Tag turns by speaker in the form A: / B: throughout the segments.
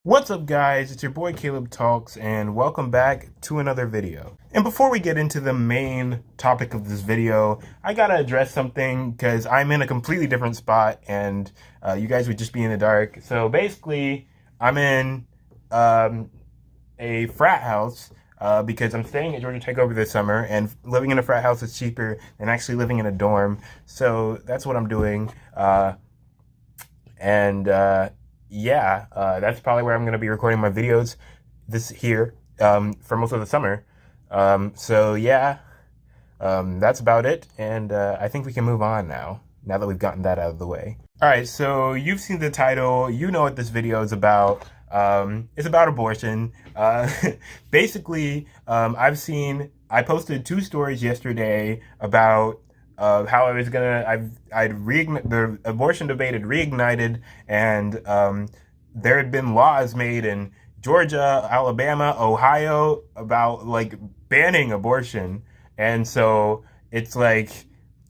A: What's up, guys? It's your boy Caleb Talks, and welcome back to another video. And before we get into the main topic of this video, I gotta address something because I'm in a completely different spot, and you guys would just be in the dark. So basically, I'm in a frat house because I'm staying at Georgia Tech over this summer, and living in a frat house is cheaper than actually living in a dorm. So that's what I'm doing. And that's probably where I'm going to be recording my videos for most of the summer. That's about it. And I think we can move on now that we've gotten that out of the way. All right, so you've seen the title. You know what this video is about. It's about abortion. Basically, I posted 2 stories yesterday about how I was the abortion debate had reignited, and there had been laws made in Georgia, Alabama, Ohio about like banning abortion, and so it's like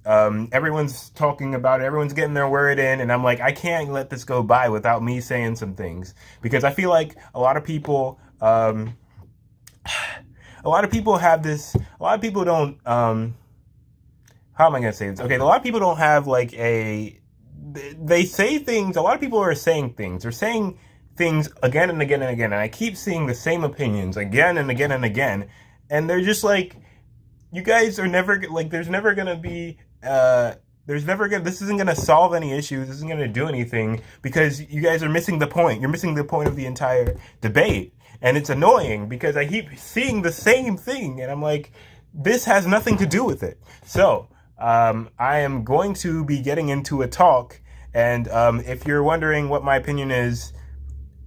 A: everyone's talking about it, everyone's getting their word in, and I'm like, I can't let this go by without me saying some things, because I feel like a lot of people don't. How am I going to say this? Okay, a lot of people don't have they say things, a lot of people are saying things. They're saying things again and again and again, and I keep seeing the same opinions again and again and again, and they're just like, you guys are never, like, this isn't going to solve any issues, this isn't going to do anything, because you guys are missing the point. You're missing the point of the entire debate, and it's annoying, because I keep seeing the same thing, and I'm like, this has nothing to do with it. So, I am going to be getting into a talk, and if you're wondering what my opinion is,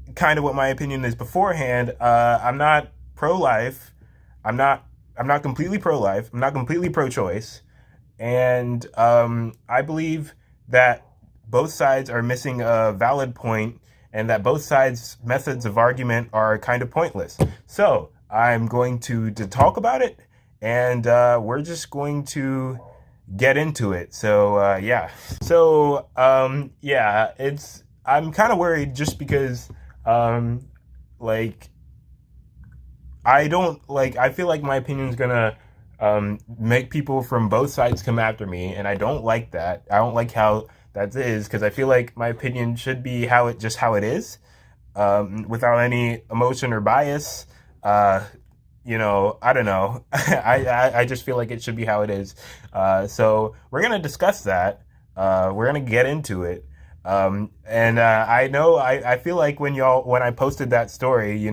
A: beforehand, I'm not pro-life. I'm not completely pro-life. I'm not completely pro-choice, and I believe that both sides are missing a valid point, and that both sides' methods of argument are kind of pointless. So I'm going to talk about it, and we're just going to get into it. I'm kind of worried, just because I feel like my opinion is gonna make people from both sides come after me, and I don't like that. I don't like how that is, because I feel like my opinion should be how it is, without any emotion or bias. I don't know. I just feel like it should be how it is. So we're going to discuss that. We're going to get into it. I feel like when I posted that story, a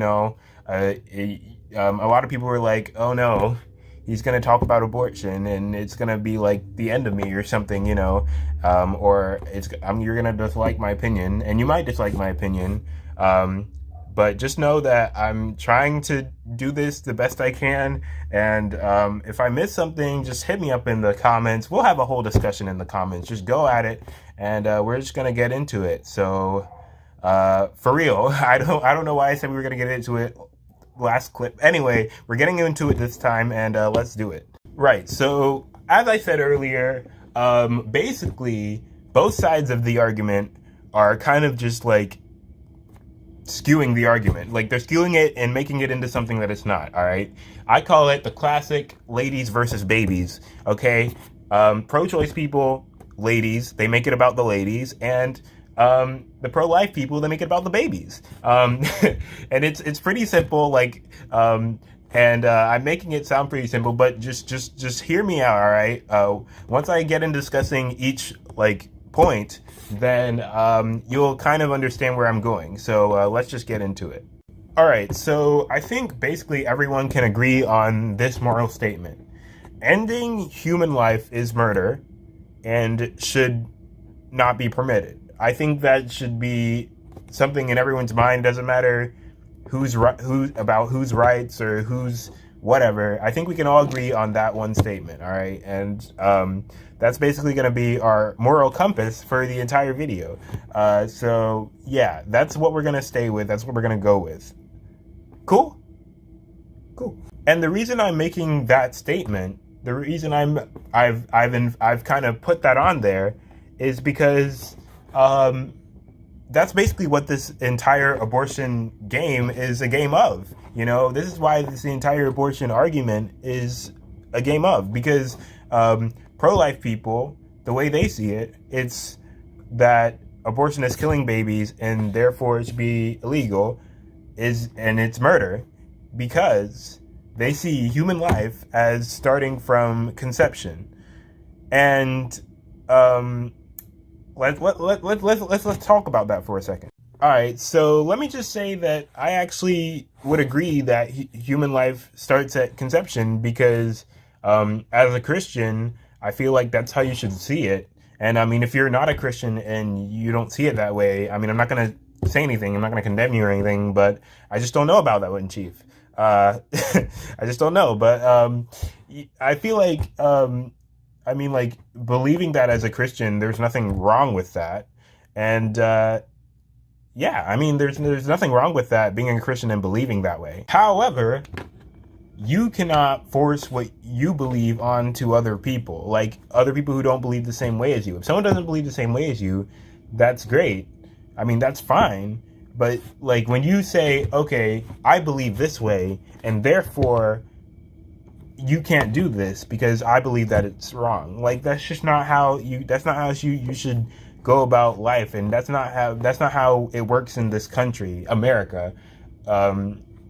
A: lot of people were like, oh no, he's going to talk about abortion and it's going to be like the end of me or something, or you're going to dislike my opinion, and you might dislike my opinion. But just know that I'm trying to do this the best I can, and if I miss something, just hit me up in the comments. We'll have a whole discussion in the comments. Just go at it, and we're just gonna get into it. So, for real, I don't know why I said we were gonna get into it last clip. Anyway, we're getting into it this time, and let's do it. Right. So, as I said earlier, basically, both sides of the argument are kind of just like skewing the argument. Like, they're skewing it and making it into something that it's not. All right, I call it the classic ladies versus babies. Okay, pro-choice people, ladies, they make it about the ladies, and the pro-life people, they make it about the babies. And it's pretty simple. And I'm making it sound pretty simple, but just hear me out. All right, once I get into discussing each point, then you'll kind of understand where I'm going. So let's just get into it. All right, so I think basically everyone can agree on this moral statement. Ending human life is murder and should not be permitted. I think that should be something in everyone's mind. Doesn't matter who's rights or who's whatever. I think we can all agree on that one statement, all right? And that's basically going to be our moral compass for the entire video. So yeah, that's what we're going to stay with. That's what we're going to go with. Cool? Cool. And the reason I'm making that statement, the reason I've kind of put that on there, is because that's basically what this entire abortion game is a game of. This is why this entire abortion argument is a game of, because pro-life people, the way they see it, it's that abortion is killing babies and therefore it should be illegal, and it's murder, because they see human life as starting from conception. And let's talk about that for a second. All right, so let me just say that I actually would agree that human life starts at conception, because as a Christian, I feel like that's how you should see it. And I mean, if you're not a Christian and you don't see it that way, I mean, I'm not going to say anything, I'm not going to condemn you or anything, but I just don't know about that one, Chief. I just don't know. But I feel like, I mean, like, believing that as a Christian, there's nothing wrong with that. And yeah, I mean, there's nothing wrong with that, being a Christian and believing that way. However, you cannot force what you believe onto other people, like other people who don't believe the same way as you. If someone doesn't believe the same way as you, that's great. I mean, that's fine. But like, when you say, okay, I believe this way, and therefore you can't do this because I believe that it's wrong. Like, that's just not how you should go about life. And that's not how it works in this country, America.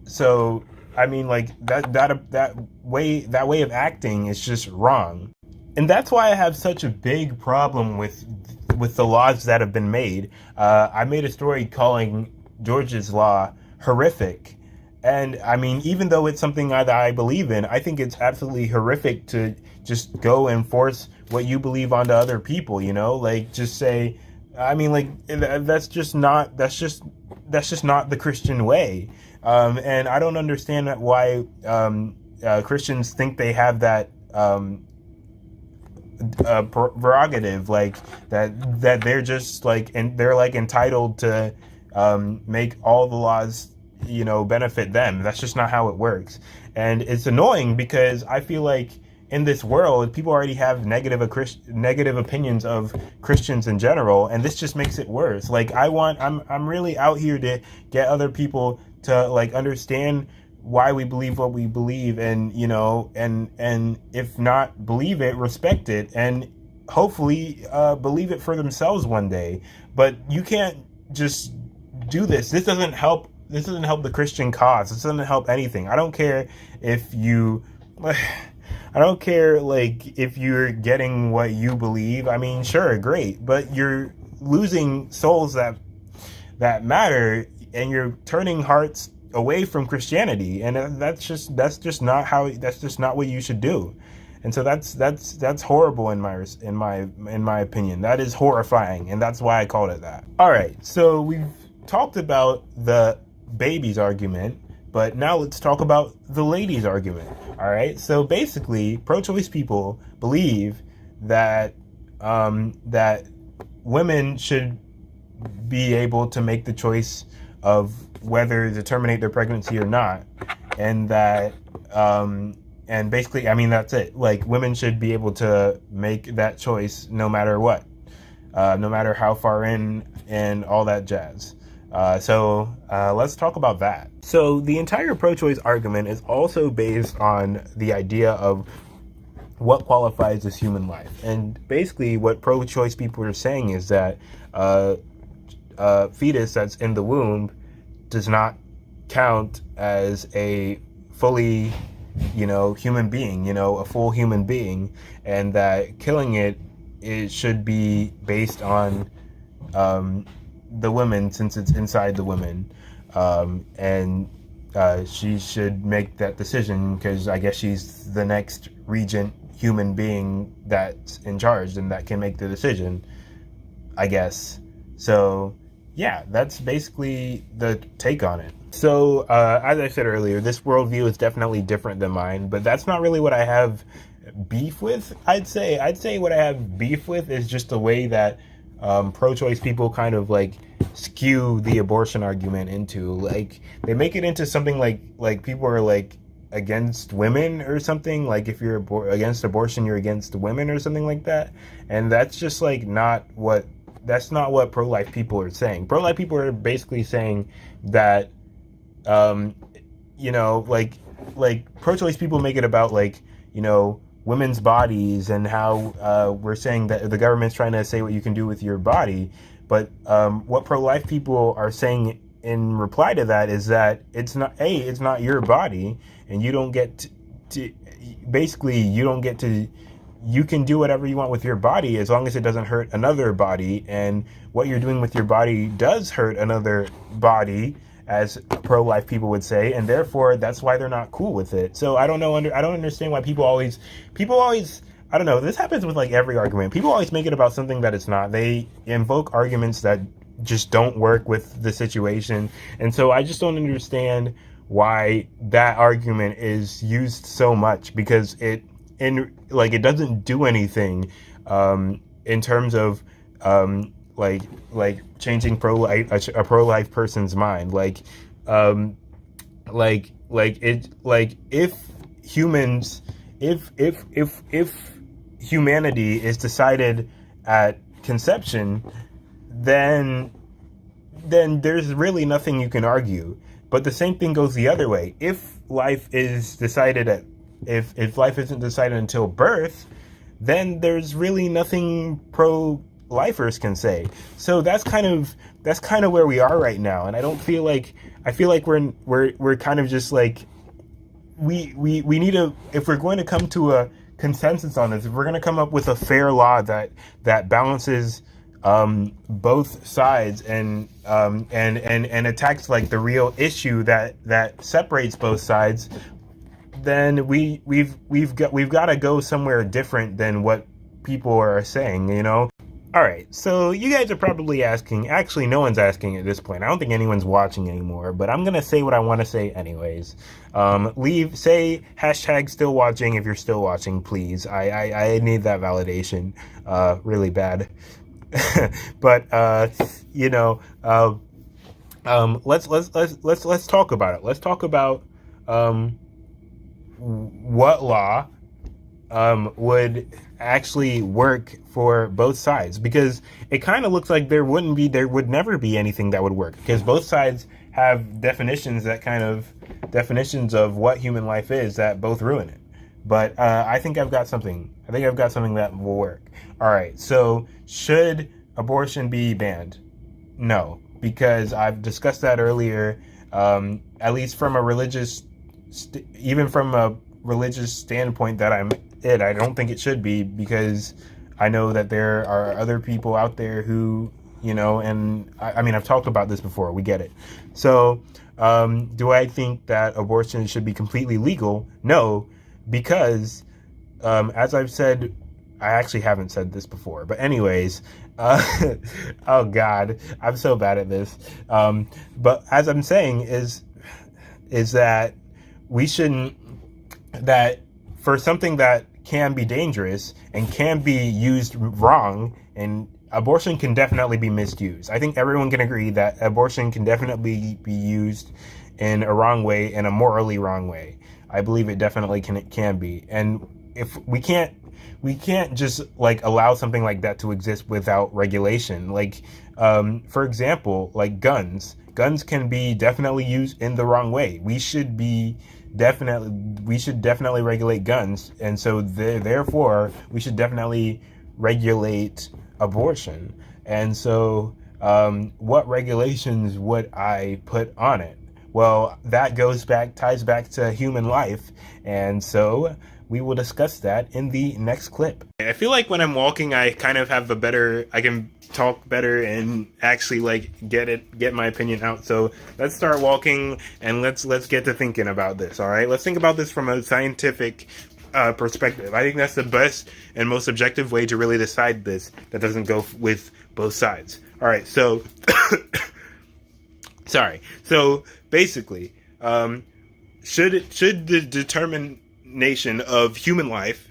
A: So I mean, like, that way of acting is just wrong. And that's why I have such a big problem with the laws that have been made. I made a story calling Georgia's law horrific. And I mean, even though it's something that I believe in, I think it's absolutely horrific to just go and force what you believe onto other people, like, just say, I mean, like, that's just not the Christian way. And I don't understand why Christians think they have that prerogative, like that they're just like, and they're like entitled to make all the laws, benefit them. That's just not how it works. And it's annoying because I feel like in this world, people already have negative opinions of Christians in general, and this just makes it worse. Like, I'm really out here to get other people to, like, understand why we believe what we believe, and and if not believe it, respect it, and hopefully believe it for themselves one day. But you can't just do this. This doesn't help the Christian cause. This doesn't help anything. I don't care if you I don't care, like, if you're getting what you believe. I mean, sure, great, but you're losing souls that matter, and you're turning hearts away from Christianity, and that's just not what you should do. And so that's horrible in my opinion. That is horrifying, and that's why I called it that. All right, so we've talked about the babies argument, but now let's talk about the ladies argument. All right, so basically, pro-choice people believe that that women should be able to make the choice of whether to terminate their pregnancy or not, and that and basically, I mean, that's it. Like, women should be able to make that choice no matter what, no matter how far in, and all that jazz. So let's talk about that. So the entire pro-choice argument is also based on the idea of what qualifies as human life. And basically what pro-choice people are saying is that fetus that's in the womb does not count as a fully, human being, a full human being, and that killing it should be based on the woman, since it's inside the woman, and she should make that decision because I guess she's the next regent human being that's in charge and that can make the decision, I guess. So yeah, that's basically the take on it. So as I said earlier, this worldview is definitely different than mine, but that's not really what I have beef with. I'd say what I have beef with is just the way that pro-choice people kind of like skew the abortion argument into, like, they make it into something like people are like against women or something, like if you're against abortion, you're against women or something like that. And that's just like not what what pro-life people are saying. Pro-life people are basically saying that, um, like pro-choice people make it about like, women's bodies and how we're saying that the government's trying to say what you can do with your body. But what pro-life people are saying in reply to that is that it's not your body, and you don't get to basically you don't get to you can do whatever you want with your body as long as it doesn't hurt another body, and what you're doing with your body does hurt another body, as pro-life people would say, and therefore that's why they're not cool with it. So I don't understand why people always I don't know, this happens with like every argument. People always make it about something that it's not. They invoke arguments that just don't work with the situation. And so I just don't understand why that argument is used so much, because it doesn't do anything in terms of like changing a pro-life person's mind. If humanity is decided at conception, then there's really nothing you can argue. But the same thing goes the other way. If life is decided if life isn't decided until birth, then there's really nothing pro-lifers can say. So that's kind of where we are right now. And I feel like we're kind of just like, we need if we're going to come to a consensus on this, if we're going to come up with a fair law that balances both sides and attacks like the real issue that separates both sides, then we've got to go somewhere different than what people are saying. All right, so you guys are probably asking. Actually, no one's asking at this point. I don't think anyone's watching anymore, but I'm gonna say what I want to say anyways. Say hashtag still watching if you're still watching, please. I need that validation, really bad. But let's talk about it. Let's talk about what law would actually work for both sides, because it kind of looks like there would never be anything that would work, because both sides have definitions of what human life is that both ruin it. But I think I've got something that will work. All right, so should abortion be banned? No, because I've discussed that earlier. At least from a religious standpoint that I don't think it should be, because I know that there are other people out there who, and I mean, I've talked about this before. We get it. So, do I think that abortion should be completely legal? No, because, as I've said, I actually haven't said this before, but anyways, oh God, I'm so bad at this. But as I'm saying is that we shouldn't, that for something that can be dangerous and can be used wrong, and abortion can definitely be misused. I think everyone can agree that abortion can definitely be used in a wrong way, in a morally wrong way. I believe it definitely can be. And if we can't just like allow something like that to exist without regulation. Like, for example, like guns can be definitely used in the wrong way. We should definitely regulate guns, and so therefore we should definitely regulate abortion. And so what regulations would I put on it? Well, that ties back to human life, and so we will discuss that in the next clip. I feel like when I'm walking, I kind of have I can talk better and actually like get my opinion out. So let's start walking and let's get to thinking about this. All right, let's think about this from a scientific perspective. I think that's the best and most objective way to really decide this. That doesn't go with both sides. All right, so sorry. So basically, should the determination of human life,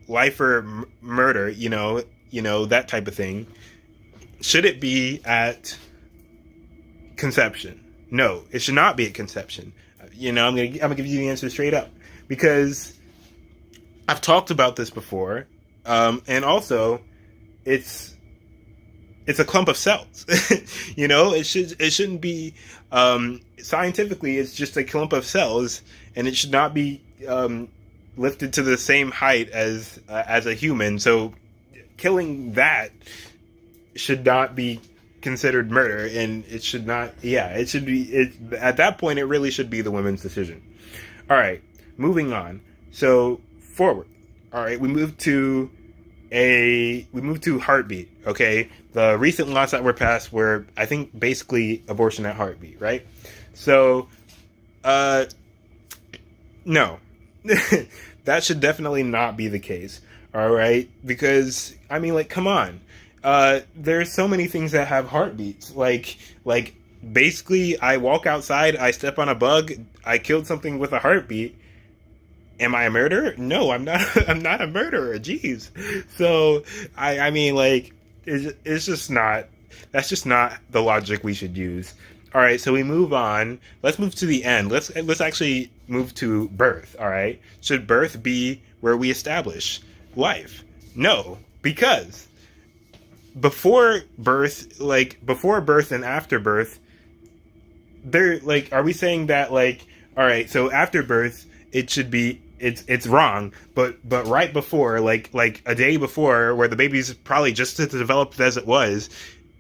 A: life or murder, that type of thing, should it be at conception? No, it should not be at conception. I'm gonna give you the answer straight up, because I've talked about this before, and also it's it's a clump of cells. It shouldn't be, scientifically, it's just a clump of cells, and it should not be lifted to the same height as a human. So killing that should not be considered murder, and it should not. Yeah, it should be. At that point, it really should be the women's decision. All right, moving on. So forward. All right, we move to heartbeat. Okay, the recent laws that were passed were, I think, basically abortion at heartbeat, right? So, no, that should definitely not be the case. All right, because I mean, like, come on. There's so many things that have heartbeats. Like basically, I walk outside, I step on a bug, I killed something with a heartbeat. Am I a murderer? No, I'm not. I'm not a murderer. Jeez. So I mean, like, it's just not. That's just not the logic we should use. All right, so we move on. Let's move to the end. Let's actually move to birth. All right, should birth be where we establish life? No, because before birth, before birth and after birth, are we saying that, like, all right, so after birth it should be, it's wrong, but right before, like a day before, where the baby's probably just as developed as it was,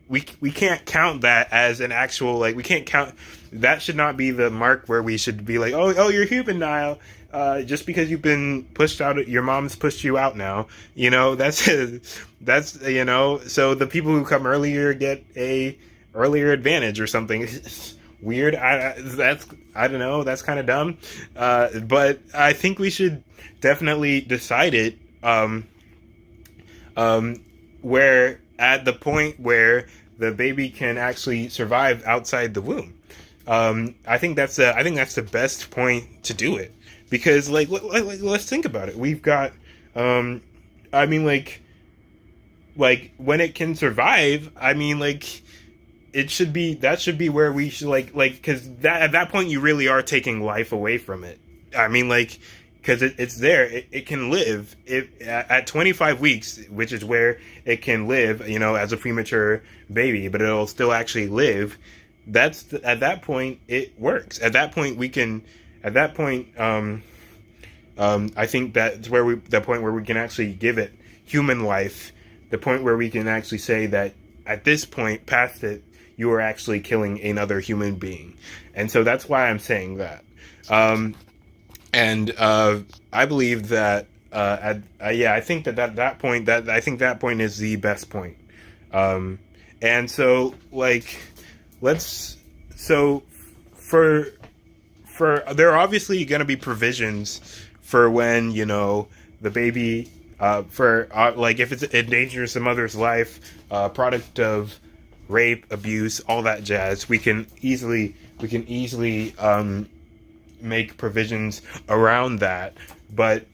A: we can't count that as an actual, like, we can't count that. Should not be the mark where we should be like, oh, you're human now, just because you've been pushed out, your mom's pushed you out now, that's so the people who come earlier get a earlier advantage or something. Weird. I don't know. That's kind of dumb. But I think we should definitely decide it. Where at the point where the baby can actually survive outside the womb. I think that's the best point to do it, because let's think about it. We've got, I mean, like when it can survive. I mean, like, that should be where we should, because at that point you really are taking life away from it. I mean, like, because it's there, it can live at 25 weeks, which is where it can live, as a premature baby, but it'll still actually live. At that point it works. At that point I think that's the point where we can actually give it human life, the point where we can actually say that at this point, past it, you are actually killing another human being. And so that's why I'm saying that. I believe that, I think that point is the best point. And so, like, there are obviously going to be provisions for when, the baby, if it's endangers some mother's life, product of rape, abuse, all that jazz, we can easily make provisions around that. But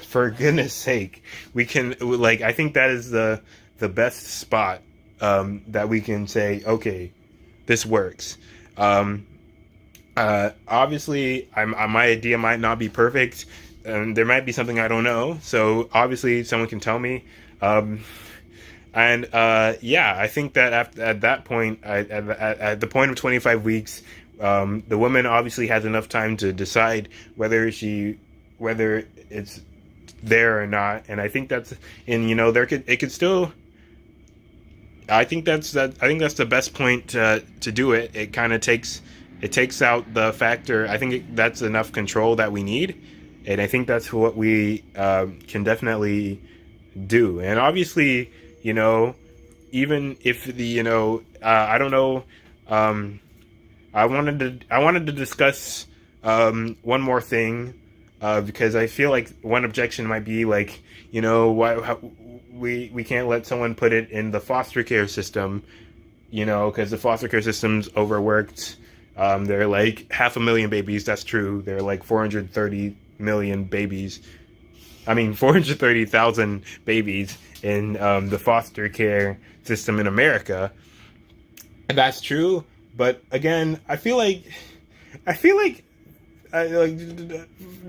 A: for goodness sake, we can, I think that is the best spot, that we can say, okay, this works. Obviously, my idea might not be perfect, and there might be something I don't know. So obviously, someone can tell me. I think that at that point, at the point of 25 weeks, the woman obviously has enough time to decide whether it's there or not. And I think that's, it could still. I think that's the best point to do it. It kind of takes out the factor. I think that's enough control that we need, and I think that's what we can definitely do. And obviously, even if I don't know, I wanted to discuss one more thing, because I feel like one objection might be, like, why we can't let someone put it in the foster care system, because the foster care system's overworked. There are like 500,000 babies. That's true. There are like 430 million babies. 430,000 babies in the foster care system in America. And that's true. But again, I feel like,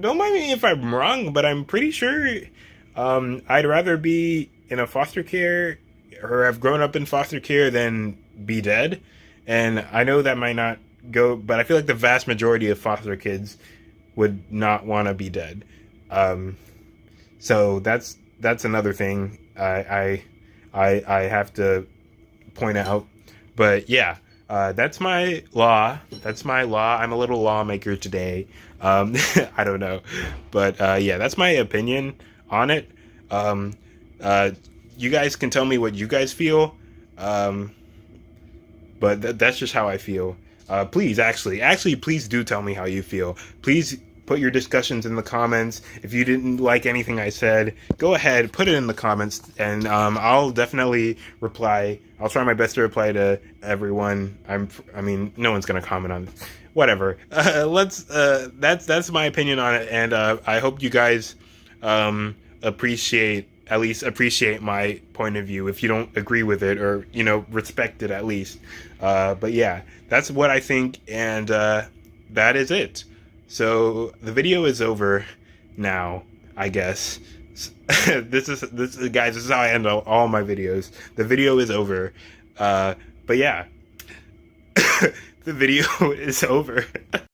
A: don't mind me if I'm wrong, but I'm pretty sure I'd rather be in a foster care or have grown up in foster care than be dead. And I know that might not go, but I feel like the vast majority of foster kids would not want to be dead. So that's another thing I have to point out. But yeah, that's my law. That's my law. I'm a little lawmaker today. I don't know, but yeah, that's my opinion on it. You guys can tell me what you guys feel, but that's just how I feel. Please, please do tell me how you feel. Please put your discussions in the comments. If you didn't like anything I said, go ahead, put it in the comments, and I'll definitely reply. I'll try my best to reply to everyone. I mean, no one's gonna comment on it. Whatever. That's my opinion on it, and I hope you guys appreciate my point of view. If you don't agree with it, or respect it at least. But yeah, that's what I think, and that is it. So the video is over now, I guess. This is guys, this is how I end all my videos. The video is over. But yeah. The video is over.